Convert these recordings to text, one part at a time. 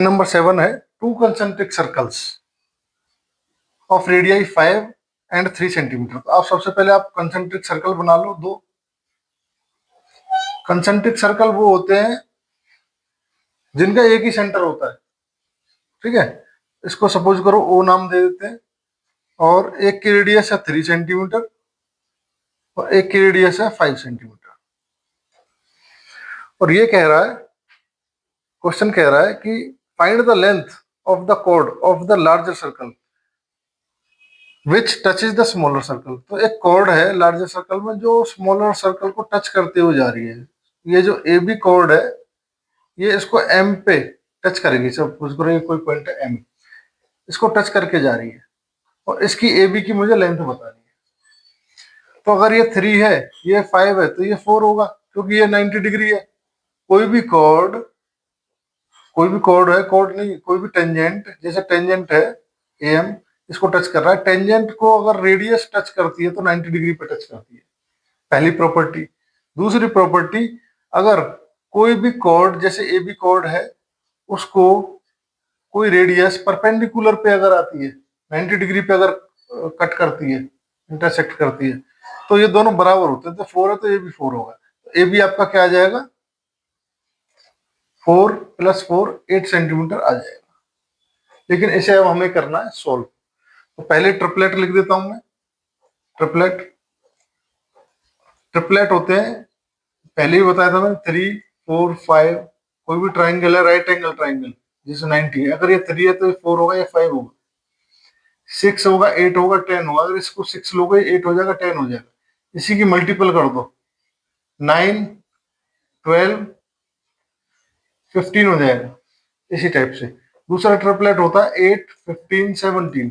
Number 7 है two concentric circles of radii 5 and 3 centimetre. तो आप सबसे पहले आप कंसेंट्रिक सर्कल बना लो दो। कंसेंट्रिक सर्कल वो होते हैं जिनका एक ही सेंटर होता है, ठीक है। इसको सपोज करो ओ नाम दे देते हैं, और एक की रेडियस है 3 सेंटीमीटर और एक की रेडियस है 5 सेंटीमीटर। और ये कह रहा है, क्वेश्चन कह रहा है कि find the length of the chord of the larger circle which touches the smaller circle. तो एक कॉर्ड है लार्जर सर्कल में जो स्मॉलर सर्कल को टच करते हुए जा रही है। ये जो ए बी कॉर्ड है ये इसको एम पे टच करेगी। सपोज करो ये कोई पॉइंट है एम, इसको टच करके जा रही है और इसकी ए बी की मुझे लेंथ बतानी है। तो अगर ये 3 है, ये 5 है, तो ये 4 होगा क्योंकि ये 90 डिग्री है। कोई भी कॉर्ड है, कॉर्ड नहीं, कोई भी टेंजेंट, जैसे टेंजेंट है ए एम, इसको टच कर रहा है। टेंजेंट को अगर रेडियस टच करती है तो 90 डिग्री पे टच करती है, पहली प्रॉपर्टी। दूसरी प्रॉपर्टी, अगर कोई भी कॉर्ड जैसे ए बी कॉर्ड है उसको कोई रेडियस परपेंडिकुलर पे अगर आती है, 90 डिग्री पे अगर कट करती है, इंटरसेक्ट करती है, तो ये दोनों बराबर होते हैं। तो 4 है तो ये भी 4 होगा। ए बी आपका क्या आ जाएगा, 4 + 4 8 सेंटीमीटर आ जाएगा। लेकिन इसे अब हमें करना है सोल्व। तो पहले ट्रिपलेट लिख देता हूं मैं। ट्रिपलेट ट्रिपलेट होते हैं, पहले ही बताया था मैंने, 3 4 5। कोई भी ट्राइंगल है, राइट एंगल ट्राइंगल, जैसे 90 है, अगर ये 3 है तो ये 4 होगा या 5 होगा, 6 होगा, 8 होगा, 10 होगा। अगर इसको 6 लोगे 8 हो जाएगा, 10 हो जाएगा। इसी की मल्टीपल कर दो, 9 12 15 हो जाएगा, इसी टाइप से। दूसरा ट्रिपलेट होता है 8 15 17।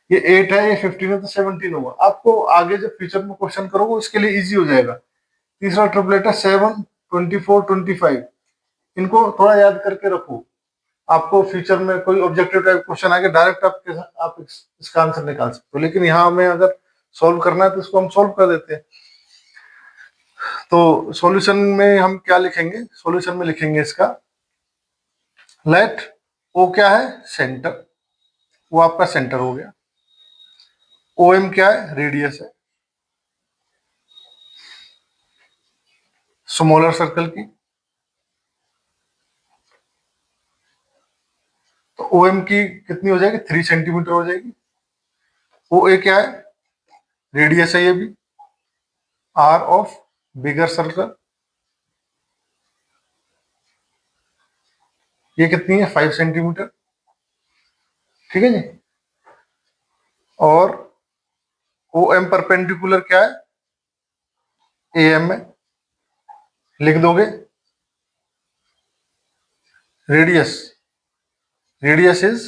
ये 8 है, ये 15 है, तो 17 होगा। आपको आगे जब फ्यूचर में क्वेश्चन करोगे इसके लिए इजी हो जाएगा। तीसरा ट्रिपलेट है 7 24 25। इनको थोड़ा याद करके रखो, आपको फ्यूचर में कोई ऑब्जेक्टिव टाइप क्वेश्चन आके डायरेक्ट आप इसका आंसर निकाल सकते हो। लेकिन यहाँ हमें अगर सॉल्व करना है तो इसको हम सॉल्व कर देते हैं। तो सॉल्यूशन में हम क्या लिखेंगे, सॉल्यूशन में लिखेंगे इसका लेट ओ क्या है, सेंटर, वो आपका सेंटर हो गया। ओ एम क्या है, रेडियस है स्मॉलर सर्कल की। तो ओ एम की कितनी हो जाएगी, 3 सेंटीमीटर हो जाएगी। ओ ए क्या है, रेडियस है ये भी, आर ऑफ बिगर सर्कल, ये कितनी है, 5 सेंटीमीटर, ठीक है जी। और ओ एम परपेंडिकुलर क्या है, ए एम में लिख दोगे। Radius is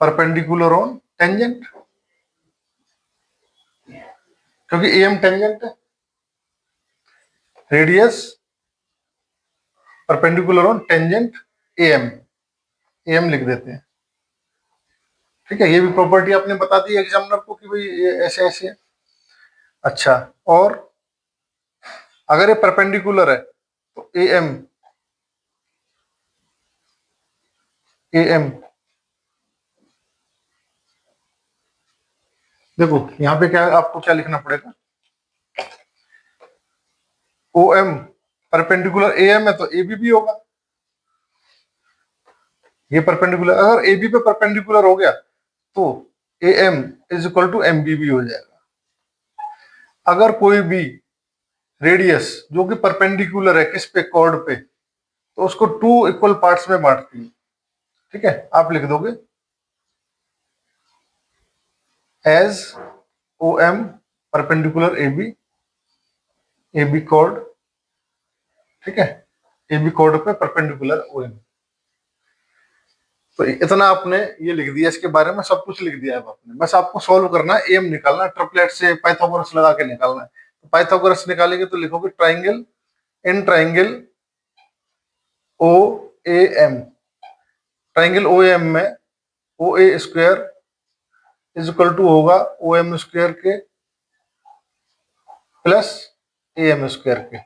perpendicular on tangent, क्योंकि ए एम टेंजेंट है। Radius perpendicular on tangent A M लिख देते हैं, ठीक है। ये भी प्रॉपर्टी आपने बता दी एग्जामिनर को कि भाई ये ऐसे ऐसे है। अच्छा, और अगर ये परपेंडिकुलर है तो ए एम देखो यहाँ पे क्या आपको क्या लिखना पड़ेगा, O M perpendicular A M है तो ए बी भी होगा। ये परपेंडिकुलर, अगर ए बी पे परपेंडिकुलर हो गया तो A M is equal to M B भी हो जाएगा। अगर कोई भी रेडियस जो कि परपेंडिकुलर है किस पे, कॉर्ड पे, तो उसको 2 इक्वल पार्ट्स में बांटती है, ठीक है। आप लिख दोगे as O M perpendicular A B chord, ठीक है, ए बी कॉर्ड पे परपेंडिकुलर ओ एम। तो इतना आपने ये लिख दिया, इसके बारे में सब कुछ लिख दिया है आपने। बस आपको सॉल्व करना है, एम निकालना है, ट्रिपलेट से पाइथागोरस लगा के निकालना है। तो पाइथागोरस निकालेंगे तो लिखोगे triangle in triangle O A M, triangle O M में O A square is equal to होगा ओ एम स्क्वायर के प्लस ए एम स्क्वायर के।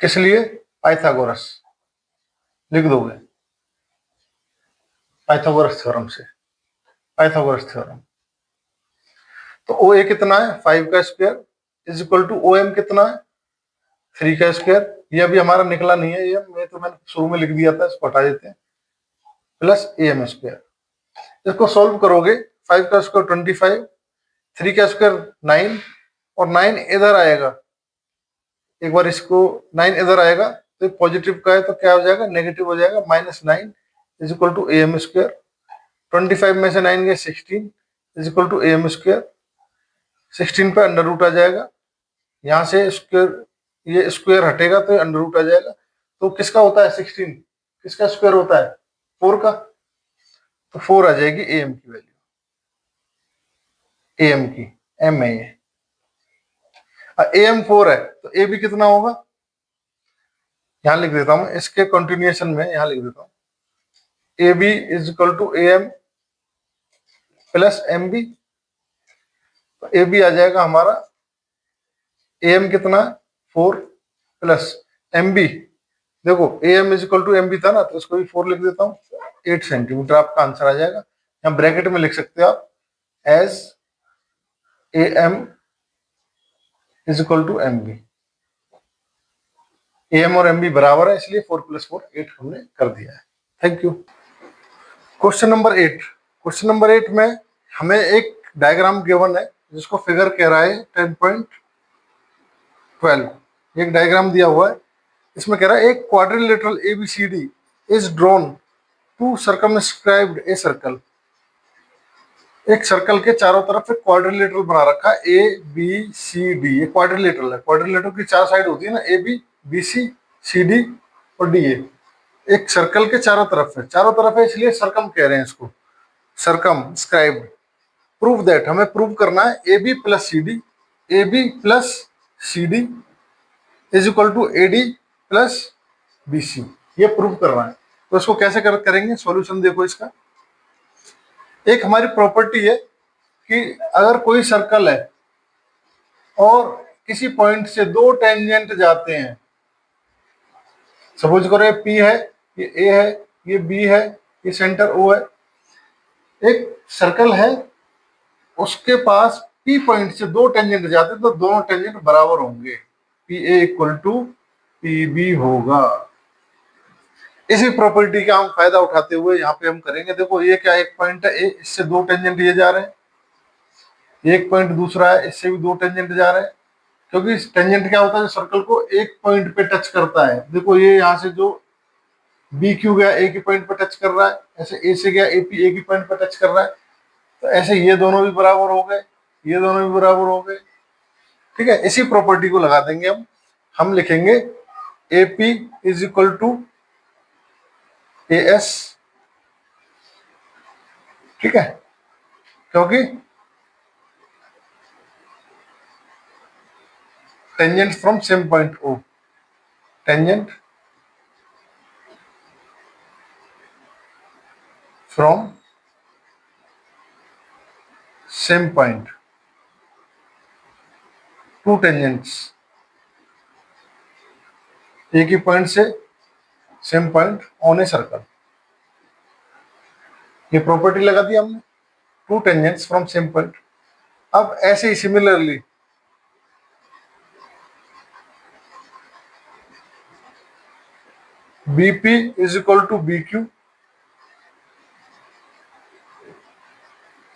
किस लिए, पाइथागोरस। लिख दोगे पाइथागोरस थ्योरम से, पाइथागोरस थ्योरम। तो ओ ए कितना है 5 का square is equal to O M कितना है 3 का स्क्वायर। ये अभी हमारा निकला नहीं है, ये मैंने शुरू में लिख दिया था, इसको हटा देते हैं, प्लस ए एम स्क्वायर। इसको सॉल्व करोगे 5 का स्क्वायर 25, 3 का स्क्वायर 9 और 9 इधर आएगा, एक बार इसको 9 इधर आएगा तो पॉजिटिव का है तो क्या हो जाएगा नेगेटिव हो जाएगा, -9 is equal to A M square. 25 में से 9 गए 16 is equal to A M square. 16 पे अंडर रूट आ जाएगा, यहाँ से स्क्वायर, ये स्क्वायर हटेगा तो अंडर रूट आ जाएगा। तो किसका होता है 16, किसका स्क्वायर होता है 4 का, तो 4 आ जाएगी ए एम की वैल्यू, ए एम की, एम है ये, ए एम 4 है तो ए बी कितना होगा, यहां लिख देता हूं, इसके कंटिन्यूएशन में यहां लिख देता हूं, A B is equal to A M plus M B. तो ए बी आ जाएगा हमारा, ए एम कितना 4 प्लस एम बी, देखो A M is equal to M B था ना, तो इसको भी 4 लिख देता हूँ, 8 सेंटीमीटर आपका आंसर आ जाएगा। यहाँ ब्रैकेट में लिख सकते हो आप as A M is equal to M B, A M और एम बी बराबर है इसलिए 4 + 4 8 हमने कर दिया है। Thank you. Question number 8, question number 8 में हमें एक डायग्राम गिवन है जिसको फिगर कह रहा है 10.12, एक डायग्राम दिया हुआ है, इसमें कह रहा है एक quadrilateral ABCD is drawn to circumscribed a circle. एक सर्कल के चारों तरफ एक क्वाड्रिलेटरल बना रखा है ए बी सी डी, ये क्वाड्रिलेटरल है, क्वाड्रिलेटरल की 4 साइड होती है ना, A B B C C D और डी ए। एक सर्कल के चारों तरफ है, चारों तरफ है इसलिए सर्कम कह रहे हैं इसको, सर्कम स्क्राइब्ड। प्रूव दैट, हमें प्रूव करना है A B plus C D, A B plus C D is equal to A D plus B C, ये प्रूव करना है। तो इसको कैसे करेंगे, सॉल्यूशन देखो इसका। एक हमारी प्रॉपर्टी है कि अगर कोई सर्कल है और किसी पॉइंट से 2 टेंजेंट जाते हैं, सपोज करो ये पी है, ये ए है, ये बी है, ये सेंटर ओ है, एक सर्कल है उसके पास पी पॉइंट से 2 टेंजेंट जाते हैं तो दोनों टेंजेंट बराबर होंगे, P A equal to P B होगा। इसी प्रॉपर्टी का हम फायदा उठाते हुए यहाँ पे हम करेंगे। देखो ये क्या, एक पॉइंट है ए, इससे 2 टेंजेंट ये जा रहे हैं, एक पॉइंट दूसरा है इससे भी 2 टेंजेंट जा रहे हैं, क्योंकि टेंजेंट क्या होता है जो सर्कल को एक पॉइंट पे टच करता है। देखो ये यहाँ से जो बी क्यू गया ए की पॉइंट पे टच कर रहा है, ऐसे ए से गया ए पी ए की पॉइंट पे टच कर रहा है, तो ऐसे ये दोनों भी बराबर हो गए, ये दोनों भी बराबर हो गए। ठीक है, इसी प्रॉपर्टी को लगा देंगे हम लिखेंगे A P is equal to A S, ठीक है, क्योंकि tangent from same point O, tangent from same point, two tangents एक ही पॉइंट से same point on a circle, ये प्रॉपर्टी लगा दी हमने, two tangents from same point. अब ऐसे ही similarly BP is equal to B Q,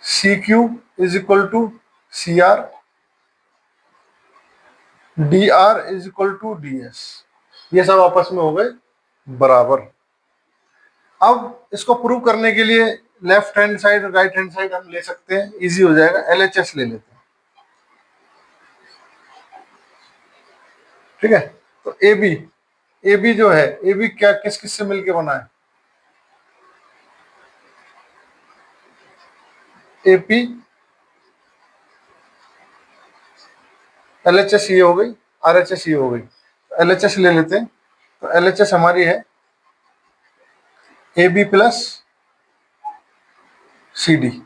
C Q is equal to C R, D R is equal to D S, ये सब आपस में हो गए बराबर। अब इसको प्रूव करने के लिए left hand side right hand side हम ले सकते हैं, इजी हो जाएगा, LHS ले लेते हैं। ठीक है, तो ए बी जो है, ए बी क्या किस किस से मिलके बना है, ए पी LHS ये हो गई, RHS ये हो गई, तो LHS ले लेते हैं। तो LHS हमारी है A B plus C D,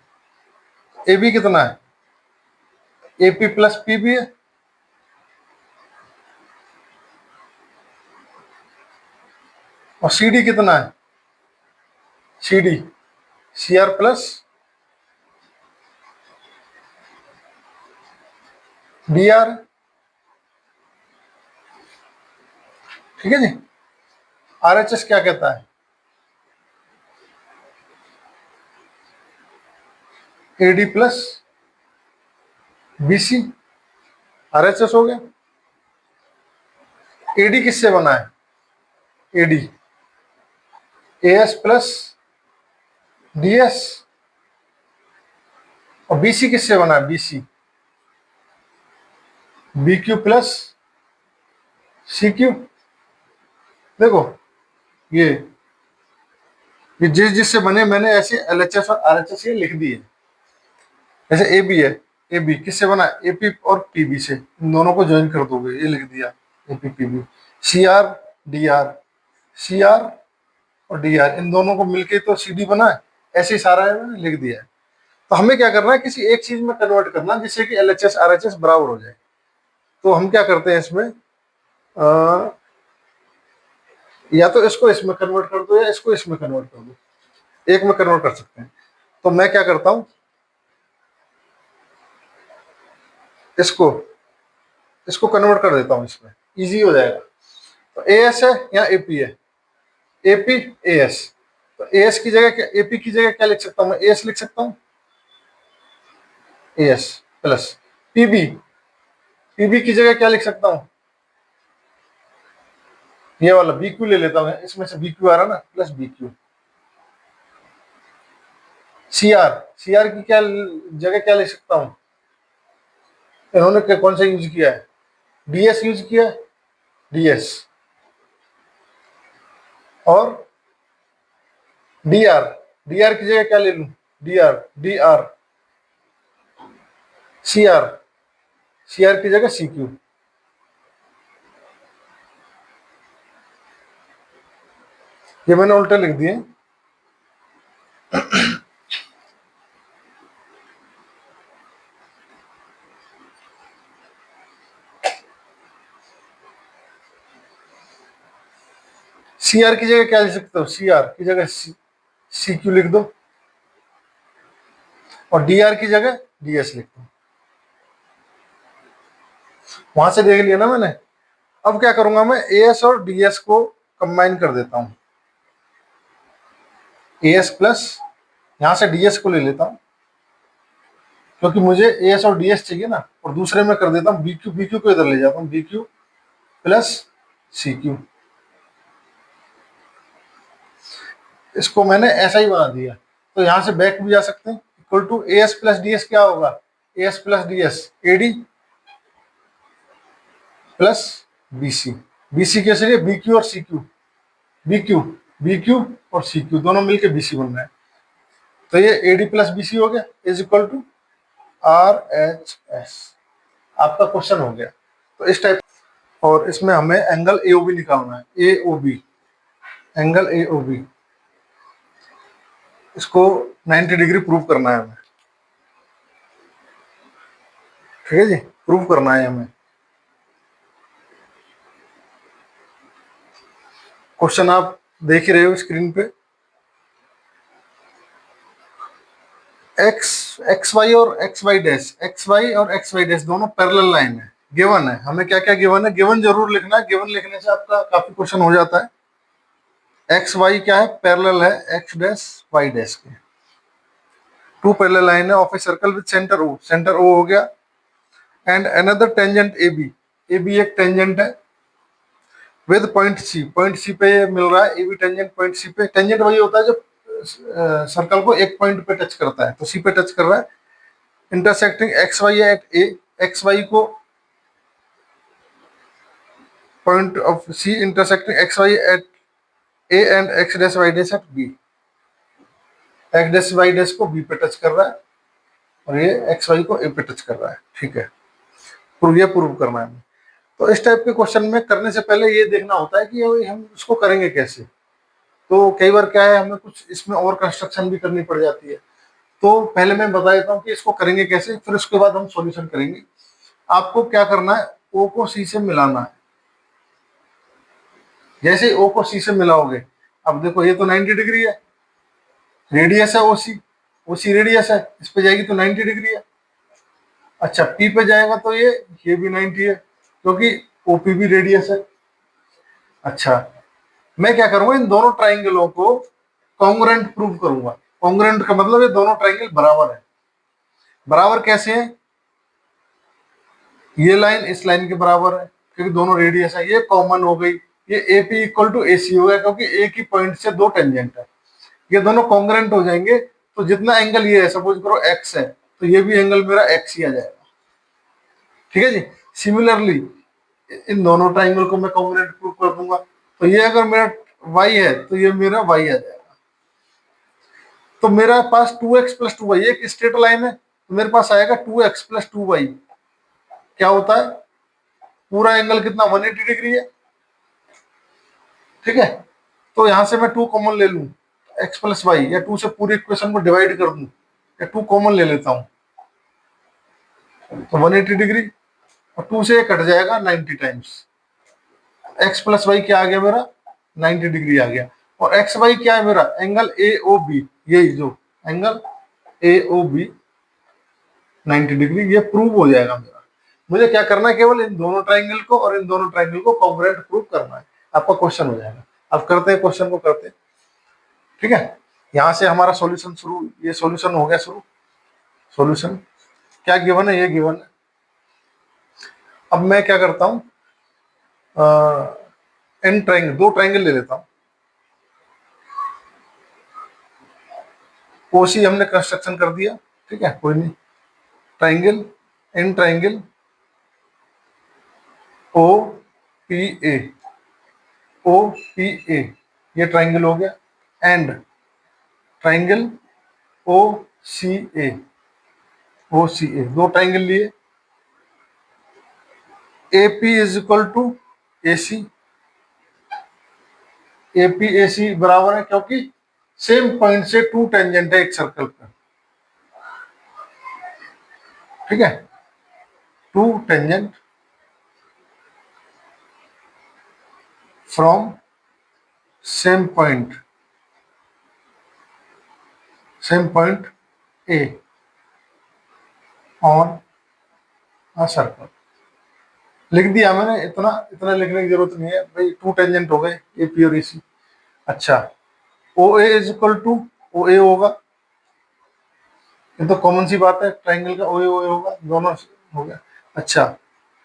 A B कितना है A P plus P B है, और सी डी कितना है, C D C R plus D R, ठीक है जी। आर एच एस क्या कहता है, A D plus B C, R H S हो गया। ए डी किससे बना है, A D A S plus D S, और बी सी किससे बना है, B C B Q plus C Q. देखो ये जिस जिससे बने मैंने ऐसे एल एच एस और आर एच एस ये लिख दिए। जैसे ए बी है, ए बी किससे बना, ए पी और पी बी से, इन दोनों को ज्वाइन कर दोगे, ये लिख दिया A P P B. C R D R, C R और डी आर इन दोनों को मिलके तो सी डी बना है, ऐसे ही सारा है मैंने लिख दिया है। तो हमें क्या करना है, किसी एक चीज में कन्वर्ट करना जिससे कि L H S R H S बराबर हो जाए। तो हम क्या करते हैं इसमें, या तो इसको इसमें कन्वर्ट कर दो या इसको इसमें कन्वर्ट कर दो, एक में कन्वर्ट कर सकते हैं। तो मैं क्या करता हूं, इसको इसको कन्वर्ट कर देता हूं इसमें, इजी हो जाएगा। तो ए एस है या ए पी है, ए पी ए एस। तो ए एस की जगह क्या, ए पी की जगह क्या लिख सकता हूं मैं, ए एस लिख सकता हूं, A S plus PB, PB की जगह क्या लिख सकता हूं, ये वाला बी क्यू ले लेता हूं, इसमें से बी क्यू आ रहा ना, plus B Q. C R, C R की क्या जगह क्या लिख सकता हूं, इन्होंने कौन सा यूज किया है, डीएस यूज किया है, डीएस। और डी आर, डी आर की जगह क्या ले लूं, D R, D R. C R, C R की जगह सी क्यू। ये मैंने उल्टा लिख दिए। सी आर की जगह क्या लिख सकते हो, सी आर की जगह सी क्यू लिख दो, और डी आर की जगह डी एस लिख दो। वहां से देख लिया ना मैंने। अब क्या करूंगा मैं, ए एस और डी एस को कंबाइन कर देता हूं, ए एस प्लस यहां से डी एस को ले लेता हूं, क्योंकि मुझे ए एस और डी एस चाहिए ना। और दूसरे में कर देता हूं बी क्यू, बी क्यू को इधर ले जाता हूं, B Q plus C Q. इसको मैंने ऐसा ही बना दिया। तो यहां से बैक भी जा सकते हैं, equal to A S plus D S क्या होगा, A S plus D S A D plus B C. B C कैसे लिए, बी क्यू और C Q, B Q, B Q और सी क्यू दोनों मिलके बी सी बन रहा है। तो ये A D plus B C हो गया, is equal to R H S. आपका क्वेश्चन हो गया। तो इस टाइप, और इसमें हमें एंगल ए ओ बी निकालना है, A O B, angle A O B, इसको 90 डिग्री प्रूव करना है हमें, ठीक है जी, प्रूव करना है हमें। क्वेश्चन आप देख ही रहे हो स्क्रीन पे। एक्स वाई और X Y dash, X Y और एक्स वाई डैश दोनों पैरेलल लाइन है, गिवन है। हमें क्या क्या गिवन है, गिवन जरूर लिखना है, गिवन लिखने से आपका काफी क्वेश्चन हो जाता है। एक्स वाई क्या है, पैरेलल है एक्स डैश वाई डैश के। टू पैरेलल लाइन है of a circle with centre O, centre O हो गया। And another tangent A B, A B एक टेंजेंट है with point C, point C पे मिल रहा है A B tangent point C पे। टेंजेंट वही होता है जो सर्कल को एक पॉइंट पे टच करता है, तो सी पे टच कर रहा है। Intersecting X Y at A, X Y को point of C intersecting X Y at A and X dash Y dash at B, X dash Y dash को बी पे टच कर रहा है और ये एक्स वाई को ए पे टच कर रहा है, ठीक है। प्रूव करना है। तो इस टाइप के क्वेश्चन में करने से पहले ये देखना होता है कि हम इसको करेंगे कैसे। तो कई बार क्या है, हमें कुछ इसमें और कंस्ट्रक्शन भी करनी पड़ जाती है। तो पहले मैं बता देता हूँ कि इसको करेंगे कैसे, फिर उसके बाद हम सॉल्यूशन करेंगे। आपको क्या करना है, ओ को सी से मिलाना है। जैसे ओ को सी से मिलाओगे अब देखो ये तो 90 डिग्री है, रेडियस है ओसी, ओसी रेडियस है, इस पे जाएगी तो 90 डिग्री है। अच्छा पी पे जाएगा तो ये भी 90 है, क्योंकि ओपी भी रेडियस है। अच्छा मैं क्या करूंगा, इन दोनों ट्राइंगलों को कॉन्ग्रुएंट प्रूव करूंगा। कॉन्ग्रुएंट का मतलब ये दोनों ट्राइंगल बराबर है। बराबर कैसे है, ये लाइन इस लाइन के बराबर है क्योंकि दोनों रेडियस है, ये कॉमन हो गई, ये AP इक्वल टू AC हो गया क्योंकि एक ही पॉइंट से दो टेंजेंट है, ये दोनों कॉन्ग्रुएंट हो जाएंगे। तो जितना एंगल ये है, सपोज करो x है, तो ये भी एंगल मेरा x ही आ जाएगा। ठीक है जी। सिमिलरली इन दोनों ट्राइंगल को मैं कॉन्ग्रुएंट प्रूव कर दूंगा, तो ये अगर मेरा y है तो ये मेरा y आ जाएगा। तो मेरा पास 2x प्लस 2y एक स्ट्रेट लाइन है, तो मेरे पास आएगा 2x प्लस 2y। क्या होता है, पूरा एंगल कितना 180 डिग्री है। ठीक है, तो यहां से मैं 2 कॉमन ले लूं, x प्लस वाई, या 2 से पूरी इक्वेशन को डिवाइड कर दूं, या 2 कॉमन ले लेता हूं, तो 180 डिग्री, और 2 से ये कट जाएगा 90 टाइम्स। x प्लस वाई क्या आ गया मेरा, 90 डिग्री आ गया। और एक्स वाई क्या है मेरा, एंगल AOB, यही जो एंगल AOB 90 डिग्री, ये प्रूव हो जाएगा मेरा। मुझे क्या करना है, केवल इन दोनों ट्राइंगल को और इन दोनों ट्राइंगल को कॉन्ग्रुएंट प्रूव करना है, आपका क्वेश्चन हो जाएगा। अब करते हैं क्वेश्चन को, करते हैं। ठीक है, यहां से हमारा सॉल्यूशन शुरू, ये सॉल्यूशन हो गया शुरू। सॉल्यूशन क्या गिवन है, ये गिवन है। अब मैं क्या करता हूं, इन ट्राइंगल, दो ट्राइंगल ले लेता हूं। ओसी हमने कंस्ट्रक्शन कर दिया, ठीक है, कोई नहीं। Triangle, in triangle OPA, OPA ये ट्राइंगल हो गया, एंड ट्राइंगल OCA, OCA दो ट्राइंगल लिए। AP is equal to AC, AP AC बराबर है क्योंकि सेम पॉइंट से टू टेंजेंट है एक सर्कल पर। ठीक है, two tangent from same point, same point A on a circle. लिख दिया मैंने, इतना इतना लिखने की जरूरत नहीं है भाई, टू टेंजेंट हो गए AP और AC। अच्छा OA is equal to OA होगा, ये तो कॉमन सी बात है, ट्राइंगल का OA होगा, दोनों हो गया। अच्छा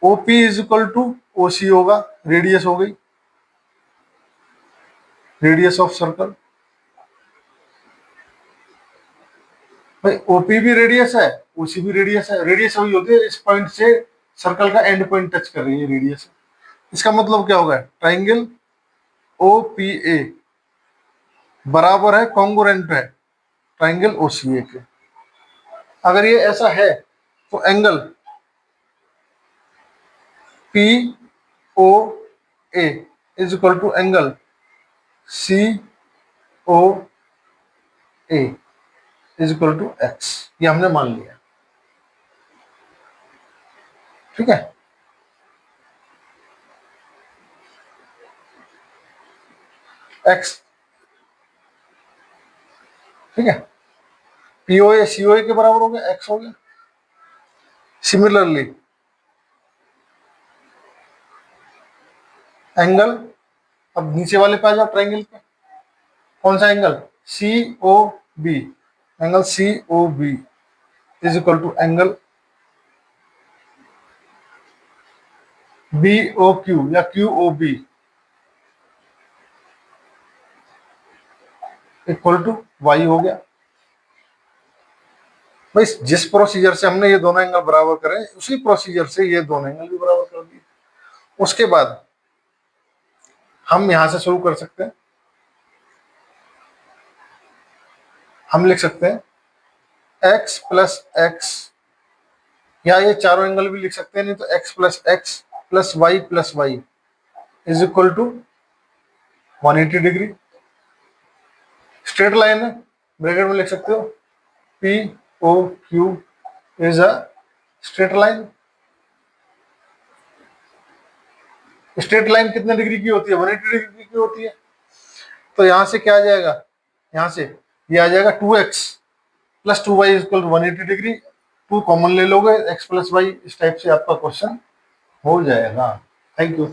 OP is equal to OC होगा, रेडियस हो गई, रेडियस ऑफ सर्कल। भाई OP भी रेडियस है, OC भी रेडियस है, रेडियस वही होती है इस पॉइंट से सर्कल का एंड पॉइंट टच कर रही है, रेडियस है। इसका मतलब क्या होगा, ट्राइंगल OPA बराबर है, कॉन्ग्रुएंट है ट्राइंगल OCA के। अगर ये ऐसा है तो angle POA is equal to angle COA is equal to X, ये हमने मान लिया। ठीक है, X, ठीक है, POA COA के बराबर हो गया, X हो गया। सिमिलरली एंगल, अब नीचे वाले पे आ जाओ ट्राइंगल पे, कौन सा angle, COB, angle COB is equal to angle BOQ या QOB इक्वल टू Y हो गया। भाई जिस प्रोसीजर से हमने ये दोनों एंगल बराबर करे, उसी प्रोसीजर से ये दोनों एंगल भी बराबर कर दिए। उसके बाद हम यहां से शुरू कर सकते हैं, हम लिख सकते हैं x प्लस एक्स, या ये चारों एंगल भी लिख सकते हैं, नहीं तो x plus X plus Y plus Y is equal to 180 degree. Straight line है, ब्रैकेट में लिख सकते हो POQ is a straight line. Straight line कितने डिग्री की होती है, 180 डिग्री की होती है। तो यहाँ से क्या आ जाएगा, यहाँ से ये आ जाएगा 2x plus 2y equal 180 degree. 2 common ले लोगे, x प्लस वाई, इस टाइप से आपका क्वेश्चन हो जाएगा। Thank you.